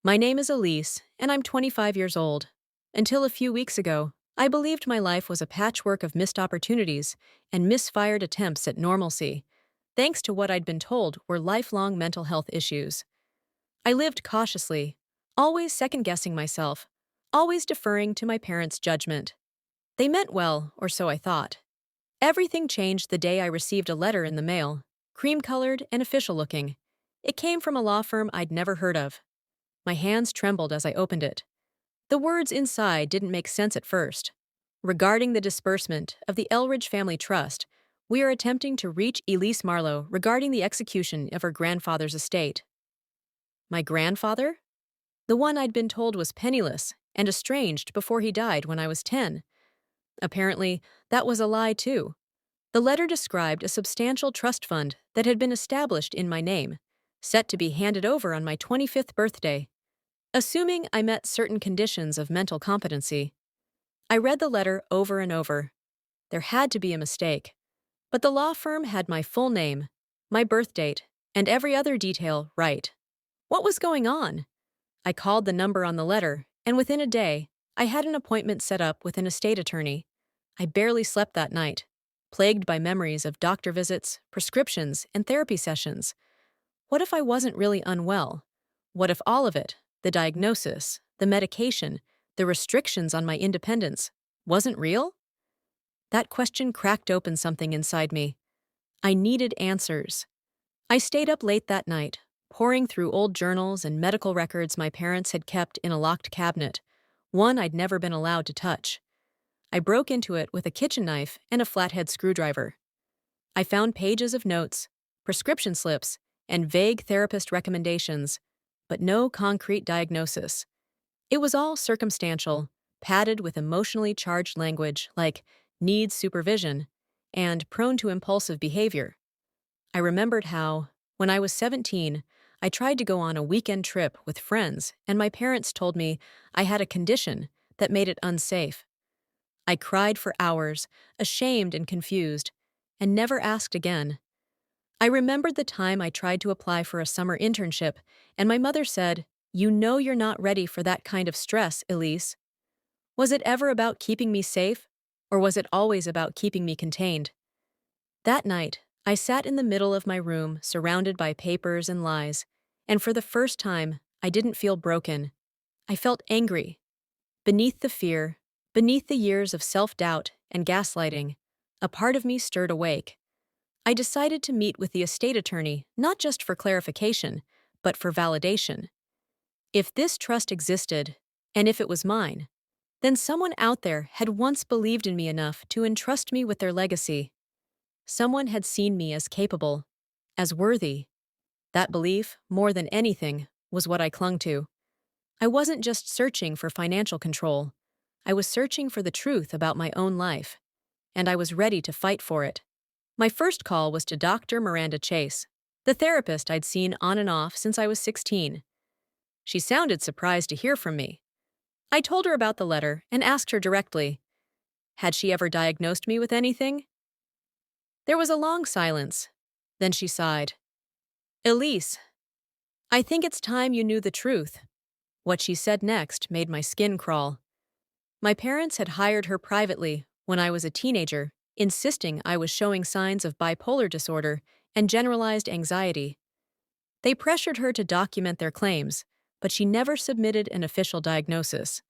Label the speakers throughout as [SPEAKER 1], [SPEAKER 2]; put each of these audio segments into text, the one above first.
[SPEAKER 1] My name is Elise, and I'm 25 years old. Until a few weeks ago, I believed my life was a patchwork of missed opportunities and misfired attempts at normalcy, thanks to what I'd been told were lifelong mental health issues. I lived cautiously, always second-guessing myself, always deferring to my parents' judgment. They meant well, or so I thought. Everything changed the day I received a letter in the mail, cream-colored and official-looking. It came from a law firm I'd never heard of. My hands trembled as I opened it. The words inside didn't make sense at first. Regarding the disbursement of the Elridge Family Trust, we are attempting to reach Elise Marlowe regarding the execution of her grandfather's estate. My grandfather? The one I'd been told was penniless and estranged before he died when I was 10. Apparently, that was a lie too. The letter described a substantial trust fund that had been established in my name, set to be handed over on my 25th birthday. Assuming I met certain conditions of mental competency. I read the letter over and over. There had to be a mistake. But the law firm had my full name, my birth date, and every other detail right. What was going on? I called the number on the letter, and within a day, I had an appointment set up with an estate attorney. I barely slept that night, plagued by memories of doctor visits, prescriptions, and therapy sessions. What if I wasn't really unwell? What if all of it, the diagnosis, the medication, the restrictions on my independence, wasn't real? That question cracked open something inside me. I needed answers. I stayed up late that night, poring through old journals and medical records my parents had kept in a locked cabinet, one I'd never been allowed to touch. I broke into it with a kitchen knife and a flathead screwdriver. I found pages of notes, prescription slips, and vague therapist recommendations, but no concrete diagnosis. It was all circumstantial, padded with emotionally charged language like needs supervision and prone to impulsive behavior. I remembered how, when I was 17, I tried to go on a weekend trip with friends, and my parents told me I had a condition that made it unsafe. I cried for hours, ashamed and confused, and never asked again. I remembered the time I tried to apply for a summer internship, and my mother said, "You know you're not ready for that kind of stress, Elise." Was it ever about keeping me safe, or was it always about keeping me contained? That night, I sat in the middle of my room, surrounded by papers and lies, and for the first time, I didn't feel broken. I felt angry. Beneath the fear, beneath the years of self-doubt and gaslighting, a part of me stirred awake. I decided to meet with the estate attorney not just for clarification, but for validation. If this trust existed, and if it was mine, then someone out there had once believed in me enough to entrust me with their legacy. Someone had seen me as capable, as worthy. That belief, more than anything, was what I clung to. I wasn't just searching for financial control. I was searching for the truth about my own life, and I was ready to fight for it. My first call was to Dr. Miranda Chase, the therapist I'd seen on and off since I was 16. She sounded surprised to hear from me. I told her about the letter and asked her directly, had she ever diagnosed me with anything? There was a long silence. Then she sighed. "Elise, I think it's time you knew the truth." What she said next made my skin crawl. My parents had hired her privately when I was a teenager, insisting I was showing signs of bipolar disorder and generalized anxiety. They pressured her to document their claims, but she never submitted an official diagnosis.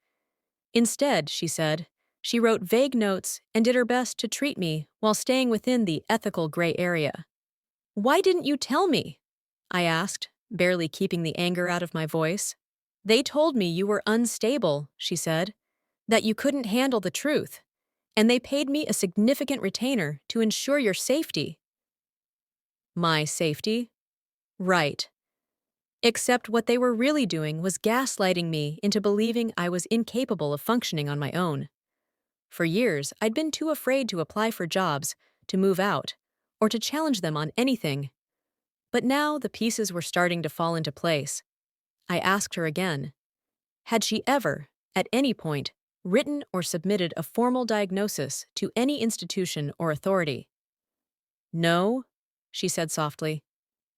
[SPEAKER 1] Instead, she said, she wrote vague notes and did her best to treat me while staying within the ethical gray area. "Why didn't you tell me?" I asked, barely keeping the anger out of my voice. "They told me you were unstable," she said, "that you couldn't handle the truth, and they paid me a significant retainer to ensure your safety." My safety? Right. Except what they were really doing was gaslighting me into believing I was incapable of functioning on my own. For years, I'd been too afraid to apply for jobs, to move out, or to challenge them on anything. But now the pieces were starting to fall into place. I asked her again. Had she ever, at any point, written or submitted a formal diagnosis to any institution or authority? "No," she said softly.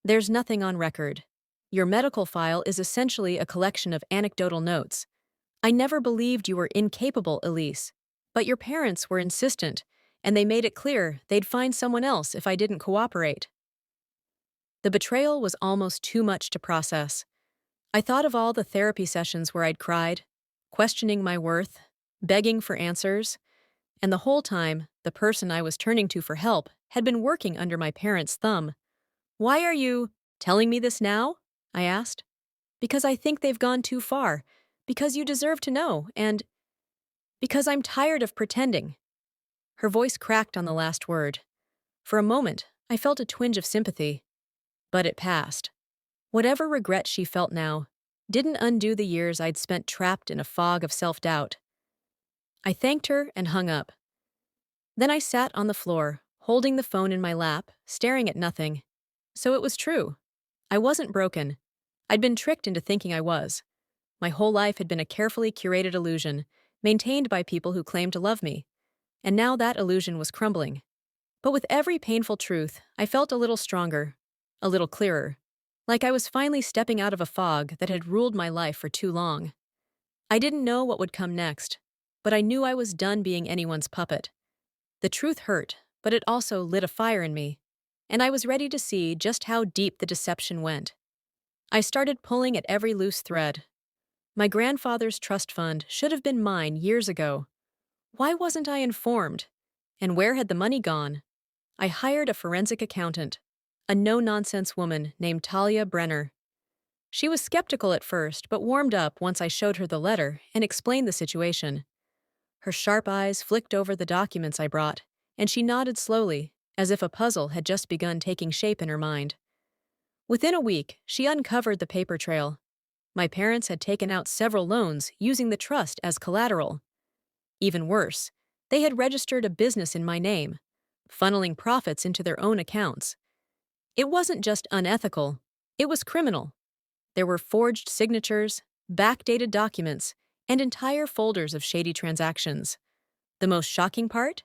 [SPEAKER 1] "There's nothing on record." Your medical file is essentially a collection of anecdotal notes. I never believed you were incapable, Elise. But your parents were insistent, and they made it clear they'd find someone else if I didn't cooperate. The betrayal was almost too much to process. I thought of all the therapy sessions where I'd cried, questioning my worth, begging for answers, and the whole time, the person I was turning to for help had been working under my parents' thumb. Why are you telling me this now? I asked. Because I think they've gone too far. Because you deserve to know, and because I'm tired of pretending. Her voice cracked on the last word. For a moment, I felt a twinge of sympathy, but it passed. Whatever regret she felt now didn't undo the years I'd spent trapped in a fog of self-doubt. I thanked her and hung up. Then I sat on the floor, holding the phone in my lap, staring at nothing. So it was true. I wasn't broken. I'd been tricked into thinking I was. My whole life had been a carefully curated illusion, maintained by people who claimed to love me. And now that illusion was crumbling. But with every painful truth, I felt a little stronger, a little clearer, like I was finally stepping out of a fog that had ruled my life for too long. I didn't know what would come next, but I knew I was done being anyone's puppet. The truth hurt, but it also lit a fire in me, and I was ready to see just how deep the deception went. I started pulling at every loose thread. My grandfather's trust fund should have been mine years ago. Why wasn't I informed? And where had the money gone? I hired a forensic accountant, a no-nonsense woman named Talia Brenner. She was skeptical at first, but warmed up once I showed her the letter and explained the situation. Her sharp eyes flicked over the documents I brought, and she nodded slowly, as if a puzzle had just begun taking shape in her mind. Within a week, she uncovered the paper trail. My parents had taken out several loans using the trust as collateral. Even worse, they had registered a business in my name, funneling profits into their own accounts. It wasn't just unethical, it was criminal. There were forged signatures, backdated documents, and entire folders of shady transactions. The most shocking part?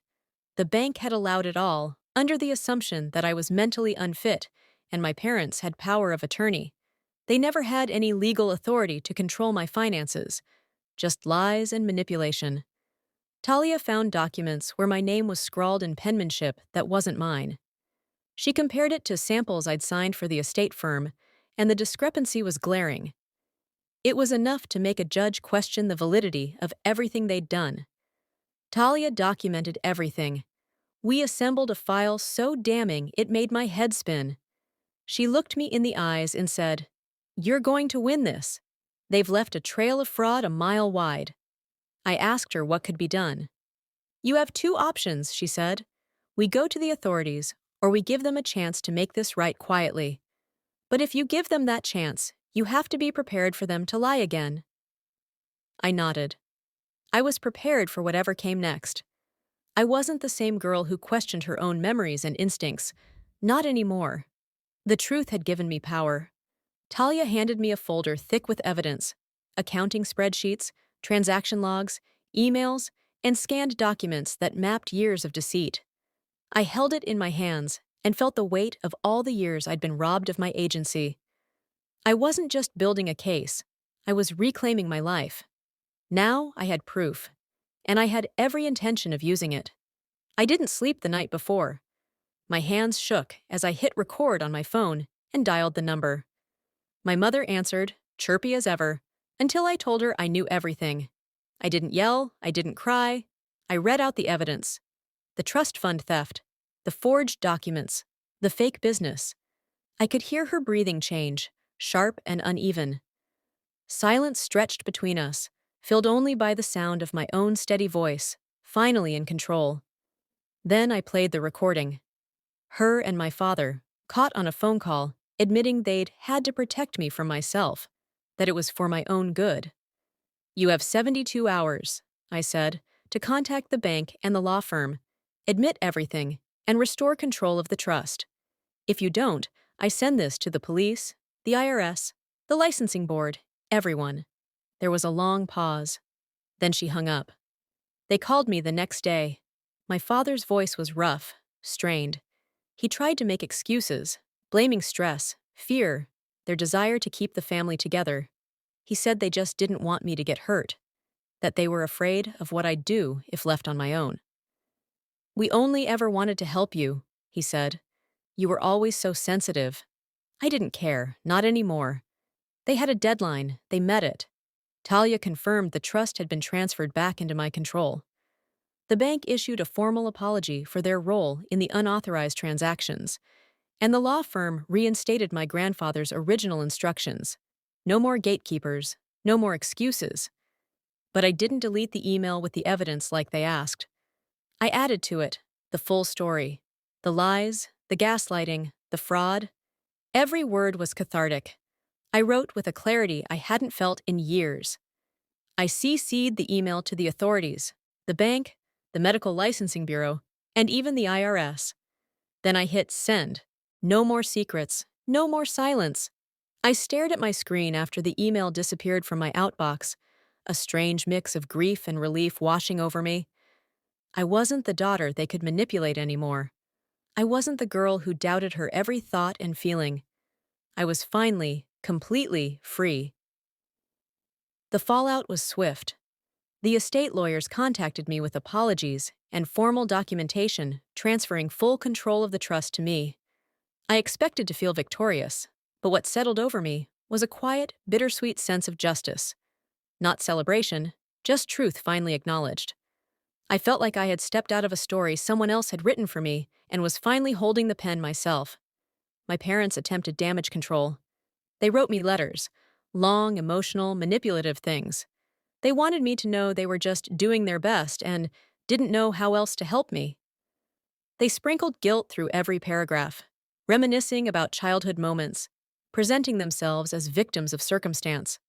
[SPEAKER 1] The bank had allowed it all, under the assumption that I was mentally unfit and my parents had power of attorney. They never had any legal authority to control my finances, just lies and manipulation. Talia found documents where my name was scrawled in penmanship that wasn't mine. She compared it to samples I'd signed for the estate firm, and the discrepancy was glaring. It was enough to make a judge question the validity of everything they'd done. Talia documented everything. We assembled a file so damning it made my head spin. She looked me in the eyes and said, "You're going to win this. They've left a trail of fraud a mile wide." I asked her what could be done. "You have two options," she said. "We go to the authorities, or we give them a chance to make this right quietly. But if you give them that chance, you have to be prepared for them to lie again." I nodded. I was prepared for whatever came next. I wasn't the same girl who questioned her own memories and instincts. Not anymore. The truth had given me power. Talia handed me a folder thick with evidence, accounting spreadsheets, transaction logs, emails, and scanned documents that mapped years of deceit. I held it in my hands and felt the weight of all the years I'd been robbed of my agency. I wasn't just building a case, I was reclaiming my life. Now I had proof, and I had every intention of using it. I didn't sleep the night before. My hands shook as I hit record on my phone and dialed the number. My mother answered, chirpy as ever, until I told her I knew everything. I didn't yell, I didn't cry. I read out the evidence. The trust fund theft, the forged documents, the fake business. I could hear her breathing change, sharp and uneven. Silence stretched between us, filled only by the sound of my own steady voice, finally in control. Then I played the recording. Her and my father, caught on a phone call, admitting they'd had to protect me from myself, that it was for my own good. "You have 72 hours," I said, "to contact the bank and the law firm, admit everything, and restore control of the trust. If you don't, I send this to the police, the IRS, the licensing board, everyone." There was a long pause. Then she hung up. They called me the next day. My father's voice was rough, strained. He tried to make excuses, blaming stress, fear, their desire to keep the family together. He said they just didn't want me to get hurt, that they were afraid of what I'd do if left on my own. "We only ever wanted to help you," he said. "You were always so sensitive." I didn't care, not anymore. They had a deadline, they met it. Talia confirmed the trust had been transferred back into my control. The bank issued a formal apology for their role in the unauthorized transactions, and the law firm reinstated my grandfather's original instructions. No more gatekeepers, no more excuses. But I didn't delete the email with the evidence like they asked. I added to it the full story. The lies, the gaslighting, the fraud. Every word was cathartic. I wrote with a clarity I hadn't felt in years. I CC'd the email to the authorities, the bank, the Medical Licensing Bureau, and even the IRS. Then I hit send. No more secrets, no more silence. I stared at my screen after the email disappeared from my outbox, a strange mix of grief and relief washing over me. I wasn't the daughter they could manipulate anymore. I wasn't the girl who doubted her every thought and feeling. I was finally, completely free. The fallout was swift. The estate lawyers contacted me with apologies and formal documentation transferring full control of the trust to me. I expected to feel victorious, but what settled over me was a quiet, bittersweet sense of justice. Not celebration, just truth finally acknowledged. I felt like I had stepped out of a story someone else had written for me and was finally holding the pen myself. My parents attempted damage control. They wrote me letters, long, emotional, manipulative things. They wanted me to know they were just doing their best and didn't know how else to help me. They sprinkled guilt through every paragraph, reminiscing about childhood moments, presenting themselves as victims of circumstance.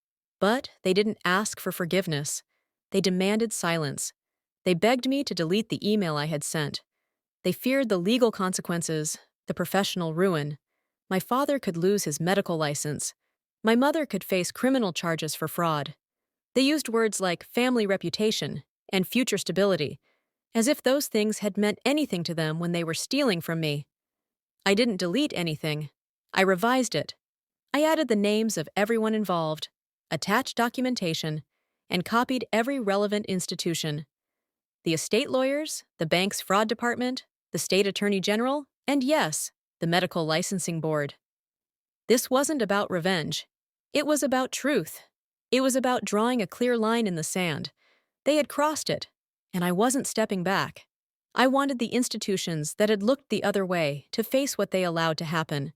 [SPEAKER 1] But they didn't ask for forgiveness. They demanded silence. They begged me to delete the email I had sent. They feared the legal consequences, the professional ruin. My father could lose his medical license. My mother could face criminal charges for fraud. They used words like family reputation and future stability, as if those things had meant anything to them when they were stealing from me. I didn't delete anything. I revised it. I added the names of everyone involved, attached documentation, and copied every relevant institution. The estate lawyers, the bank's fraud department, the state attorney general, and yes, the medical licensing board. This wasn't about revenge. It was about truth. It was about drawing a clear line in the sand. They had crossed it, and I wasn't stepping back. I wanted the institutions that had looked the other way to face what they allowed to happen.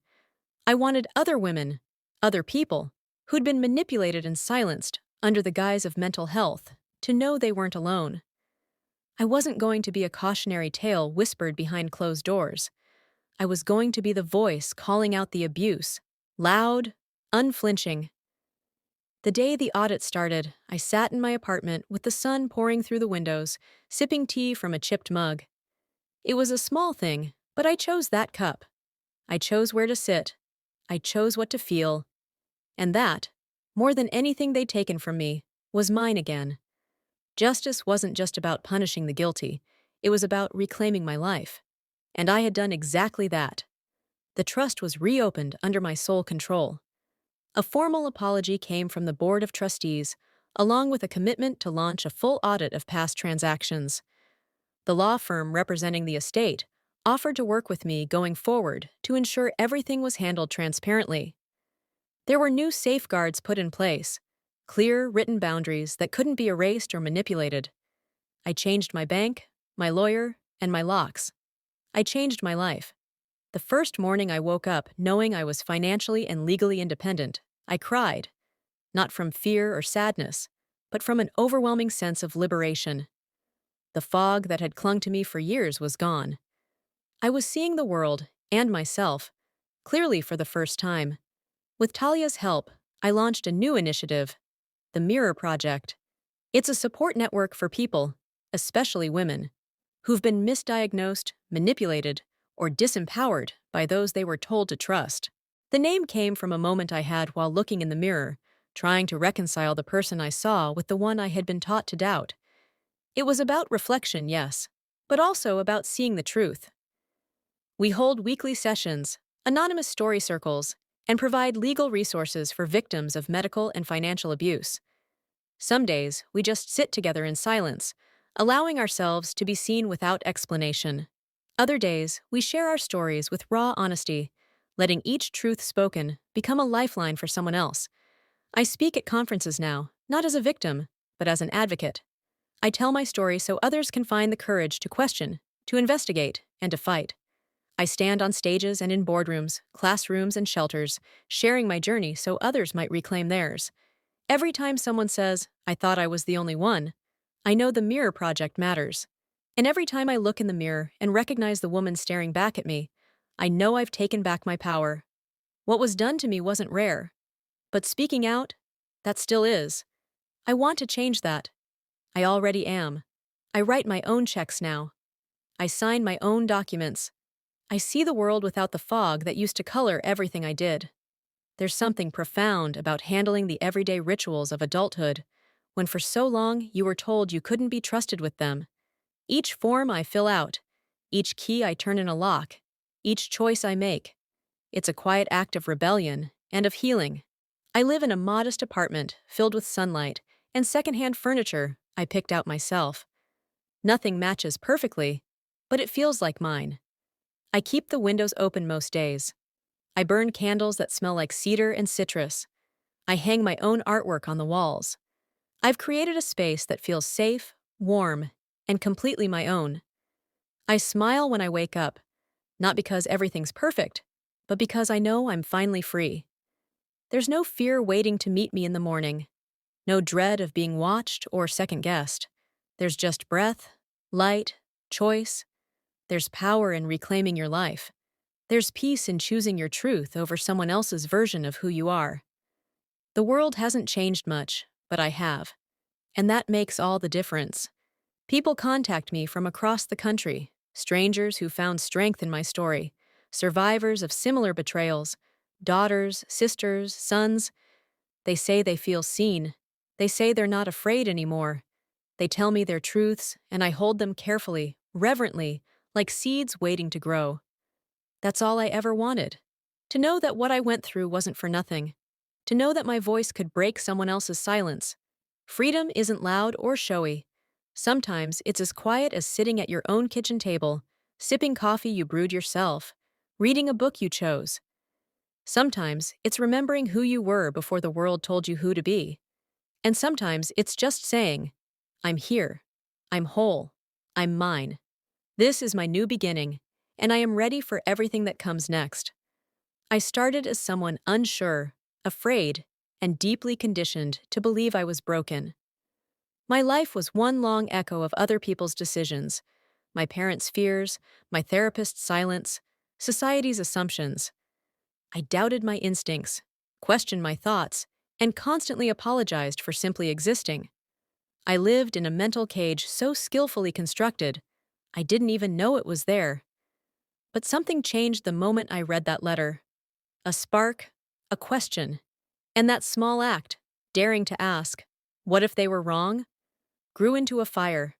[SPEAKER 1] I wanted other women, other people, who'd been manipulated and silenced under the guise of mental health, to know they weren't alone. I wasn't going to be a cautionary tale whispered behind closed doors. I was going to be the voice calling out the abuse, loud, unflinching. The day the audit started, I sat in my apartment with the sun pouring through the windows, sipping tea from a chipped mug. It was a small thing, but I chose that cup. I chose where to sit. I chose what to feel. And that, more than anything they'd taken from me, was mine again. Justice wasn't just about punishing the guilty. It was about reclaiming my life. And I had done exactly that. The trust was reopened under my sole control. A formal apology came from the Board of Trustees, along with a commitment to launch a full audit of past transactions. The law firm representing the estate offered to work with me going forward to ensure everything was handled transparently. There were new safeguards put in place, clear written boundaries that couldn't be erased or manipulated. I changed my bank, my lawyer, and my locks. I changed my life. The first morning I woke up knowing I was financially and legally independent, I cried, not from fear or sadness, but from an overwhelming sense of liberation. The fog that had clung to me for years was gone. I was seeing the world, and myself, clearly for the first time. With Talia's help, I launched a new initiative, the Mirror Project. It's a support network for people, especially women, who've been misdiagnosed, manipulated, or disempowered by those they were told to trust. The name came from a moment I had while looking in the mirror, trying to reconcile the person I saw with the one I had been taught to doubt. It was about reflection, yes, but also about seeing the truth. We hold weekly sessions, anonymous story circles, and provide legal resources for victims of medical and financial abuse. Some days, we just sit together in silence, allowing ourselves to be seen without explanation. Other days, we share our stories with raw honesty, letting each truth spoken become a lifeline for someone else. I speak at conferences now, not as a victim, but as an advocate. I tell my story so others can find the courage to question, to investigate, and to fight. I stand on stages and in boardrooms, classrooms, and shelters, sharing my journey so others might reclaim theirs. Every time someone says, "I thought I was the only one," I know the Mirror Project matters. And every time I look in the mirror and recognize the woman staring back at me, I know I've taken back my power. What was done to me wasn't rare, but speaking out, that still is. I want to change that. I already am. I write my own checks now. I sign my own documents. I see the world without the fog that used to color everything I did. There's something profound about handling the everyday rituals of adulthood, when for so long you were told you couldn't be trusted with them. Each form I fill out, each key I turn in a lock, each choice I make, it's a quiet act of rebellion and of healing. I live in a modest apartment filled with sunlight and secondhand furniture I picked out myself. Nothing matches perfectly, but it feels like mine. I keep the windows open most days. I burn candles that smell like cedar and citrus. I hang my own artwork on the walls. I've created a space that feels safe, warm, and completely my own. I smile when I wake up, not because everything's perfect, but because I know I'm finally free. There's no fear waiting to meet me in the morning, no dread of being watched or second-guessed. There's just breath, light, choice. There's power in reclaiming your life. There's peace in choosing your truth over someone else's version of who you are. The world hasn't changed much, but I have. And that makes all the difference. People contact me from across the country, strangers who found strength in my story, survivors of similar betrayals, daughters, sisters, sons. They say they feel seen. They say they're not afraid anymore. They tell me their truths, and I hold them carefully, reverently, like seeds waiting to grow. That's all I ever wanted. To know that what I went through wasn't for nothing. To know that my voice could break someone else's silence. Freedom isn't loud or showy. Sometimes it's as quiet as sitting at your own kitchen table, sipping coffee you brewed yourself, reading a book you chose. Sometimes it's remembering who you were before the world told you who to be. And sometimes it's just saying, "I'm here. I'm whole. I'm mine. This is my new beginning, and I am ready for everything that comes next." I started as someone unsure, afraid, and deeply conditioned to believe I was broken. My life was one long echo of other people's decisions, my parents' fears, my therapist's silence, society's assumptions. I doubted my instincts, questioned my thoughts, and constantly apologized for simply existing. I lived in a mental cage so skillfully constructed, I didn't even know it was there. But something changed the moment I read that letter. A spark, a question, and that small act, daring to ask, what if they were wrong, grew into a fire.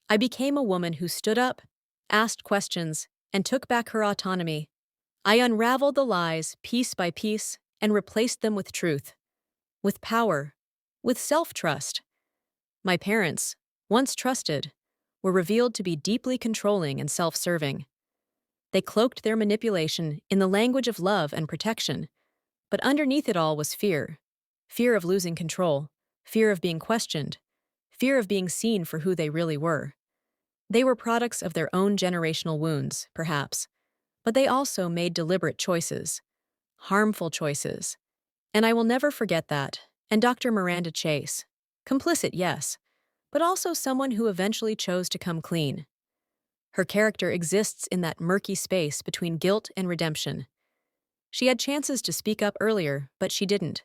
[SPEAKER 1] I became a woman who stood up, asked questions, and took back her autonomy. I unraveled the lies piece by piece and replaced them with truth, with power, with self-trust. My parents, once trusted, were revealed to be deeply controlling and self-serving. They cloaked their manipulation in the language of love and protection, but underneath it all was fear. Fear of losing control, fear of being questioned, fear of being seen for who they really were. They were products of their own generational wounds, perhaps, but they also made deliberate choices, harmful choices. And I will never forget that. And Dr. Miranda Chase. Complicit, yes, but also someone who eventually chose to come clean. Her character exists in that murky space between guilt and redemption. She had chances to speak up earlier, but she didn't.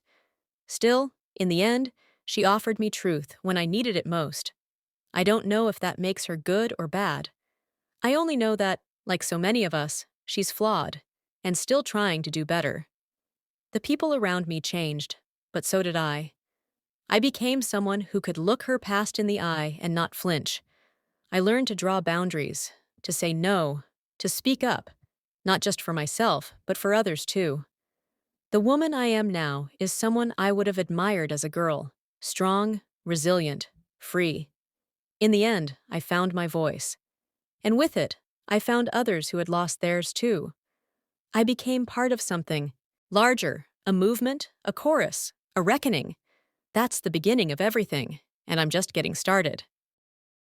[SPEAKER 1] Still, in the end, she offered me truth when I needed it most. I don't know if that makes her good or bad. I only know that, like so many of us, she's flawed and still trying to do better. The people around me changed, but so did I. I became someone who could look her past in the eye and not flinch. I learned to draw boundaries, to say no, to speak up, not just for myself, but for others too. The woman I am now is someone I would have admired as a girl, strong, resilient, free. In the end, I found my voice. And with it, I found others who had lost theirs too. I became part of something larger, a movement, a chorus, a reckoning. That's the beginning of everything, and I'm just getting started.